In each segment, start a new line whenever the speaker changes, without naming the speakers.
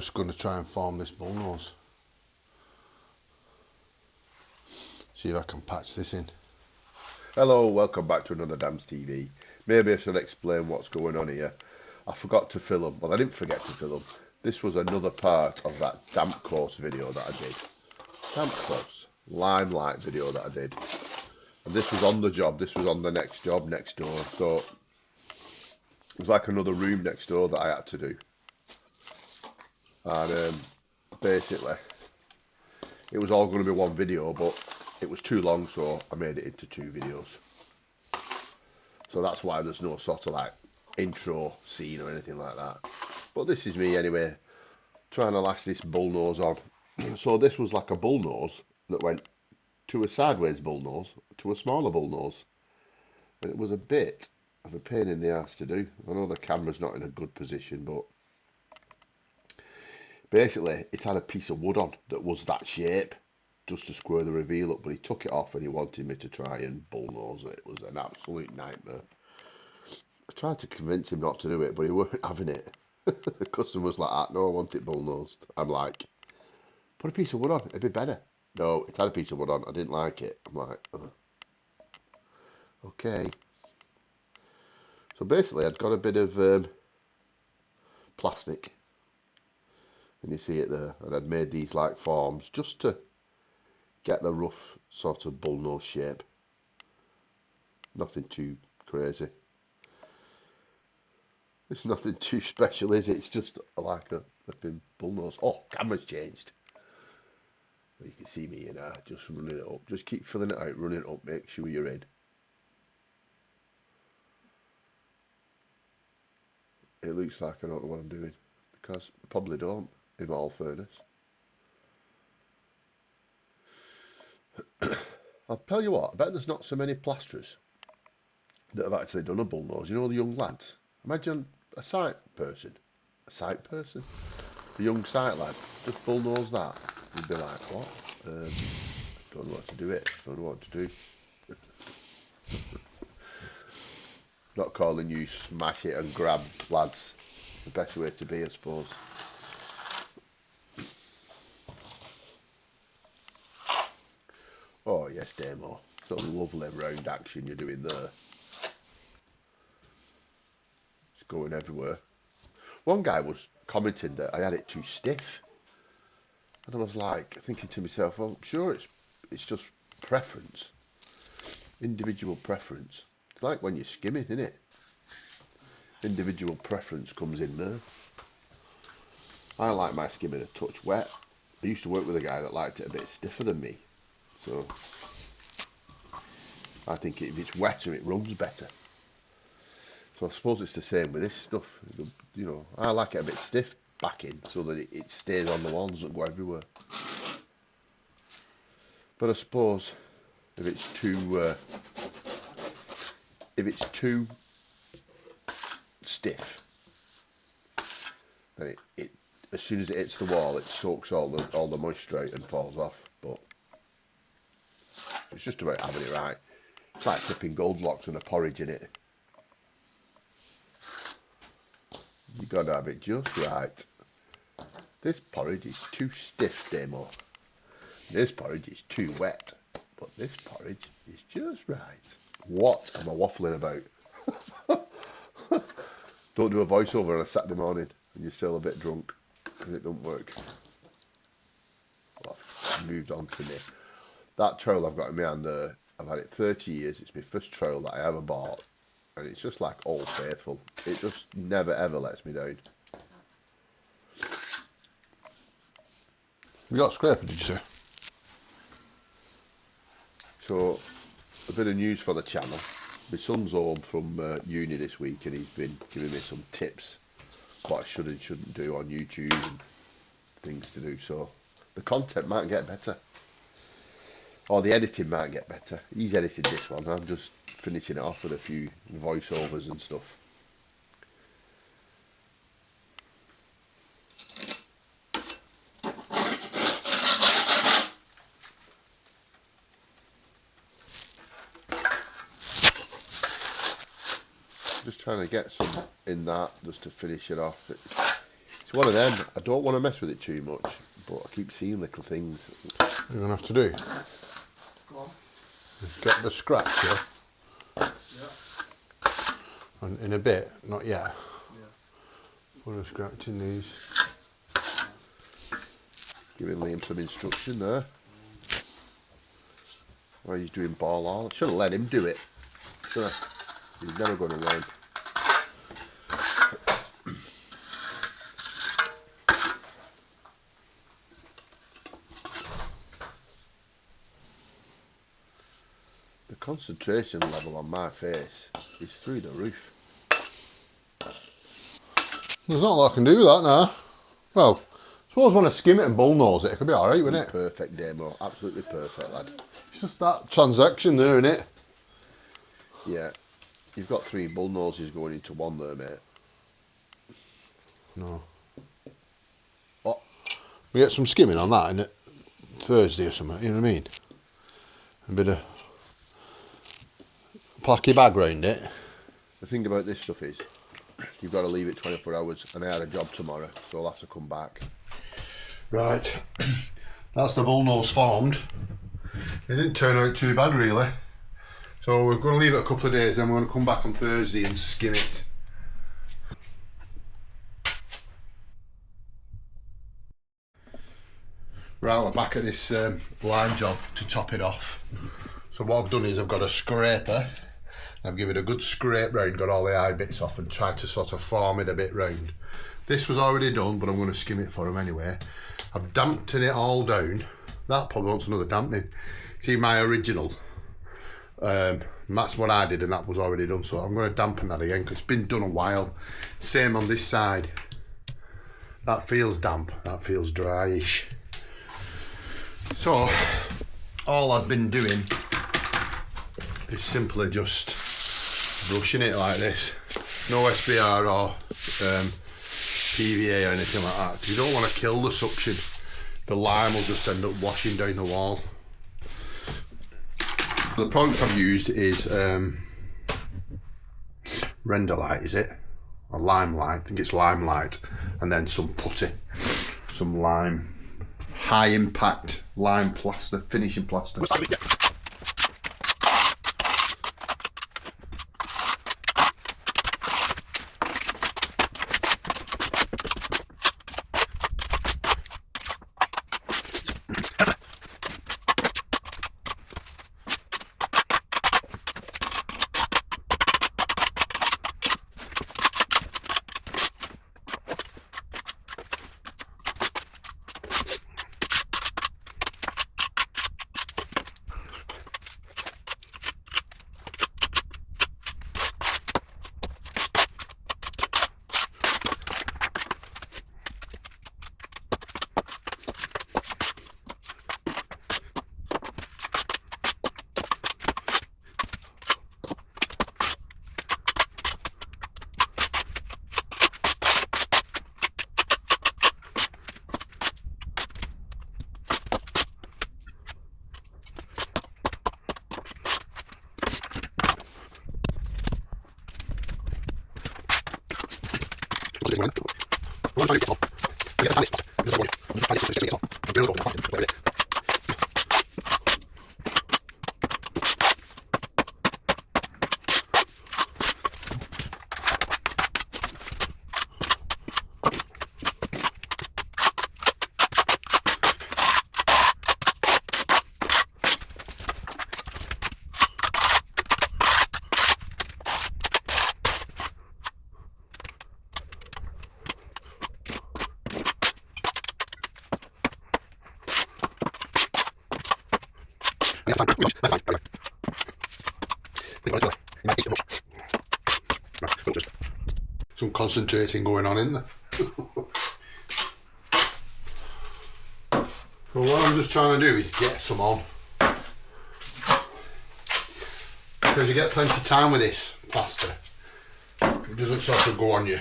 just going to try and form this bullnose. See if I can patch this in.
Hello, welcome back to another Dams TV. Maybe I should explain what's going on here. I forgot to film. Well, I didn't forget to film. This was another part of that damp course video that I did. Damp course, limelight video that I did. And this was on the job. This was on the next job next door. So it was like another room next door that I had to do. And basically, it was all going to be one video, but it was too long, so I made it into 2 videos. So that's why there's no sort of like intro scene or anything like that. But this is me anyway, trying to lash this bullnose on. So this was like a bullnose that went to a sideways bullnose to a smaller bullnose. And it was a bit of a pain in the ass to do. I know the camera's not in a good position, but basically it had a piece of wood on that was that shape, just to square the reveal up, but he took it off and he wanted me to try and bullnose it. It was an absolute nightmare. I tried to convince him not to do it, but he weren't having it. The customer was like, no, I want it bullnosed. I'm like, put a piece of wood on, it'd be better. No, it had a piece of wood on, I didn't like it. I'm like, okay. So basically I'd got a bit of plastic, and you see it there, and I'd made these like forms just to get the rough sort of bullnose shape. Nothing too crazy. It's nothing too special, is it? It's just like a flipping bullnose. Oh, camera's changed. You can see me in there, just running it up. Just keep filling it out, running it up, make sure you're in. It looks like I don't know what I'm doing, because I probably don't, in all fairness. I'll tell you what, I bet there's not so many plasterers that have actually done a bullnose. You know, the young lads. Imagine a sight person, a young sight lad, just bullnose that. You'd be like, what? Don't know what to do it. Don't know what to do. Not calling you smash it and grab lads. The best way to be, I suppose. Oh yes, Damo. Sort of lovely round action you're doing there. It's going everywhere. One guy was commenting that I had it too stiff, and I was like thinking to myself, well, sure, it's just preference, individual preference. It's like when you're skimming, isn't it? Individual preference comes in there. I like my skimming a touch wet. I used to work with a guy that liked it a bit stiffer than me, so I think if it's wetter, it runs better. So I suppose it's the same with this stuff. You know, I like it a bit stiff backing so that it stays on the wall and doesn't go everywhere. But I suppose if it's too stiff, then it as soon as it hits the wall, it soaks all the moisture out and falls off. But it's just about having it right. It's like tipping Goldilocks and a porridge in it. You got to have it just right. This porridge is too stiff, Damo. This porridge is too wet. But this porridge is just right. What am I waffling about? Don't do a voiceover on a Saturday morning and you're still a bit drunk, because it don't work. Well, I've moved on to me. That trowel I've got in my hand there, I've had it 30 years. It's my first trowel that I ever bought. And it's just like Old Faithful. It just never ever lets me down.
You got a scraper, did you say?
So, a bit of news for the channel. My son's home from uni this week, and he's been giving me some tips what I should and shouldn't do on YouTube and things to do. So the content might get better, or the editing might get better. He's edited this one. I'm just finishing it off with a few voiceovers and stuff. Just trying to get some in that just to finish it off. It's It's one of them. I don't want to mess with it too much, but I keep seeing little things.
What you're going to have to do,
Go on.
is get the scratch, yeah?
Yeah.
And in a bit, not yet,
Yeah.
put a scratch in these.
Giving Liam some instruction there. Well, he's doing ball all. I should have let him do it. Should I? He's never going to learn. The concentration level on my face is through the roof.
There's not a lot I can do with that now. Well, I suppose when I skim it and bullnose it, it could be alright, wouldn't it?
Perfect demo. Absolutely perfect, lad.
It's just that transaction there, isn't it?
Yeah. You've got 3 bull noses going into one there, mate.
No.
What?
We get some skimming on that, innit? Thursday or something, you know what I mean? A bit of placky bag round it.
The thing about this stuff is, you've got to leave it 24 hours, and I had a job tomorrow, so I'll have to come back.
Right. That's the bullnose formed. It didn't turn out too bad, really. So we're going to leave it a couple of days, then we're going to come back on Thursday and skim it. Right, we're back at this lime job to top it off. So what I've done is I've got a scraper. I've given it a good scrape round, got all the eye bits off and tried to sort of form it a bit round. This was already done, but I'm going to skim it for him anyway. I've dampened it all down. That probably wants another dampening. See my original, that's what I did and that was already done, so I'm going to dampen that again because it's been done a while. Same on this side. That feels damp, that feels dryish. So all I've been doing is simply just brushing it like this. No SBR or PVA or anything like that, because you don't want to kill the suction. The lime will just end up washing down the wall. The product I've used is Render Light, is it? Or Lime Light, I think it's Lime Light, and then some putty, some lime, high impact lime plaster, finishing plaster. Some concentrating going on in there. Well, what I'm just trying to do is get some on, because you get plenty of time with this plaster. It doesn't sort of go on you.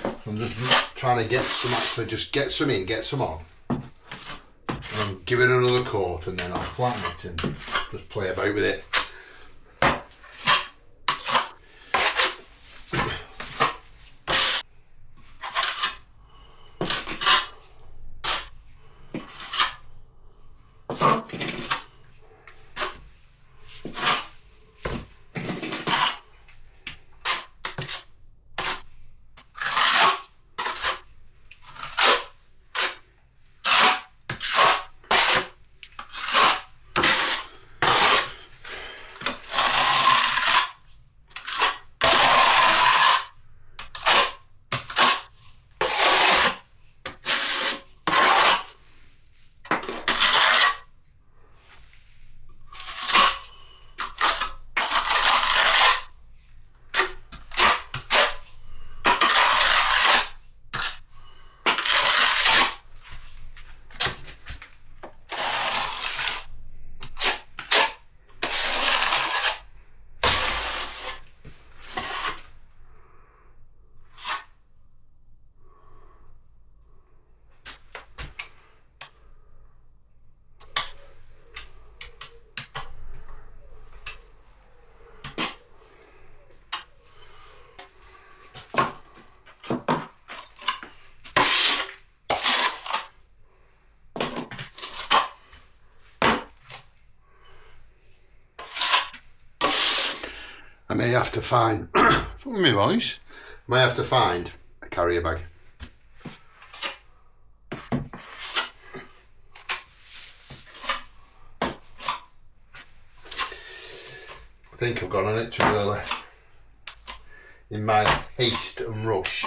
So I'm just trying to get some, actually just get some in, get some on. And give it another coat and then I'll flatten it and just play about with it. I may have to find, what's wrong with my voice? I may have to find a carrier bag. I think I've gone on it too early. In my haste and rush.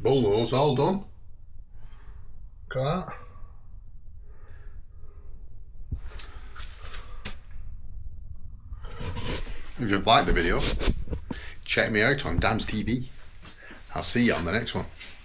Bullnose all done. Look at that. If you've liked the video, check me out on Dam's TV. I'll see you on the next one.